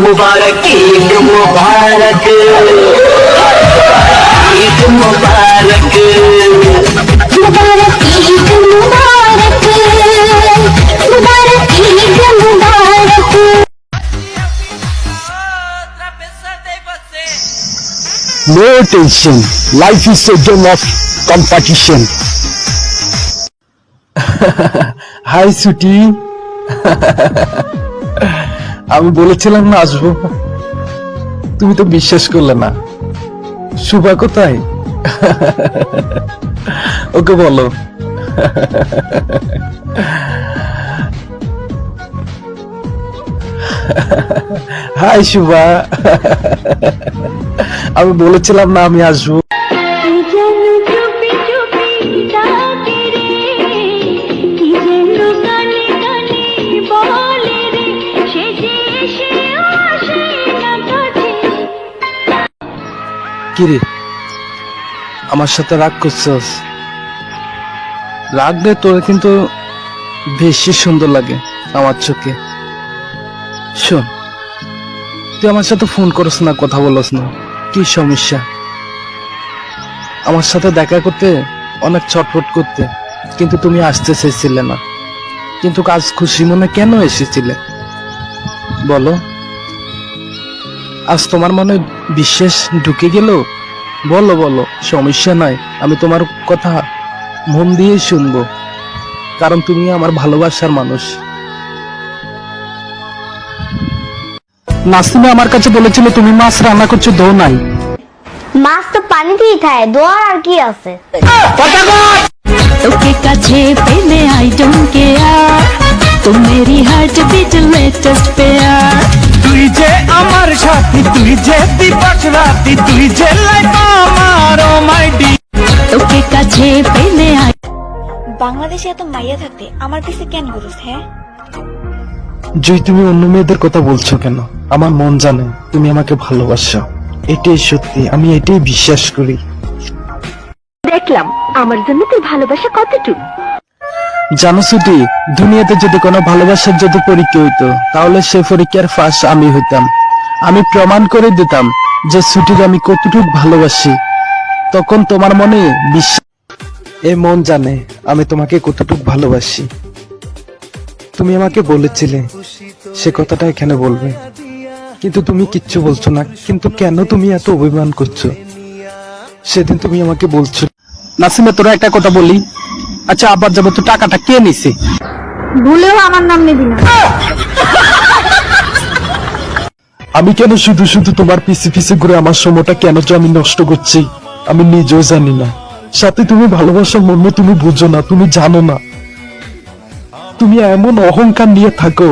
मुबारक ईद मुबारक ईद मुबारक मुबारक ईद मुबारक मुबारक ईद मुबारक। No tension. Life is a game of competition. Hi সুটি। আমি বলেছিলাম না আসবো, তুমি তো বিশ্বাস করলে না। শুভা কোথায়? ওকে বলো। হাই শুভা। আমি বলেছিলাম না আমি আসবো। কিরে আমার সাথে রাগ করছস? রাগ দে, তোর কিন্তু বেশি সুন্দর লাগে আমার চোখে। শোন, তুই আমার সাথে ফোন করস না, কথা বলস না, কি সমস্যা? আমার সাথে দেখা করতে অনেক ছটফট করতে, কিন্তু তুমি আসতে চেয়েছিলে না। কিন্তু আজ খুশি মনে কেন এসেছিলে বলো? আজ তোমার মনে বিশ্বাস ঢুকে গেল? বলো বলো, সমস্যা নাই, আমি তোমার কথা মন দিয়ে শুনবো, কারণ তুমি আমার ভালোবাসার মানুষ। নাসিমা আমার কাছে বলেছিল তুমি মাছ রান্না করছো, দো নাই। মাছ তো পানিতেই থাকে, দোয়ার আর কি আছে? তোকে কাছে পেলে আই ডোন্ট কেয়ার, তুম মেরি হার্ট বিট লেটেস্ট পেয়ার। তুই যে আমার সাথী, তুই যে দিবস রাতি, তুই যে লাইফ আমার, ও মাই ডি। তোকে কাছে পেলে আই। বাংলাদেশে এত মাইয়া থাকতে আমার পিছে কেন ঘুরোস? হ্যাঁ জয়, তুমি অন্য মেয়েদের কথা বলছো কেন? আমার মন জানে তুমি আমাকে ভালোবাসো, এটাই সত্যি, আমি এটাই বিশ্বাস করি। দেখলাম আমার জন্য তুই ভালোবাসা কতটুকু। জানো ছুটি, দুনিয়াতে যদি কোনো ভালোবাসার যদি পরীক্ষা হইতো, তাহলে সে পরীক্ষার ফাঁস আমি হইতাম। আমি প্রমাণ করে দিতাম যে ছুটির আমি কতটুকু ভালোবাসি। তখন তোমার মনে বিশ্বাস, এ মন জানে আমি তোমাকে কতটুকু ভালোবাসি। তুমি আমাকে বলেছিলে সে কথাটা এখানে বলবে, কিন্তু তুমি কিচ্ছু বলছো না। কিন্তু কেন তুমি এত অভিমান করছো? সেদিন তুমি আমাকে বলছো। নাসিমা, তোরা একটা কথা বলি, আচ্ছা আবার যাবো তো, টাকাটা কে নিছে? ভুলেও আমার নাম নিবি না। আমি কেন শুধু শুধু তোমার পিছে পিছে ঘুরে আমার সময়টা কেন যে আমি নষ্ট করছি আমি নিজেও জানি না। সাথে তুমি ভালোবাসার মর্ম তুমি বুঝো না, তুমি জানো না। তুমি এমন অহংকার নিয়ে থাকো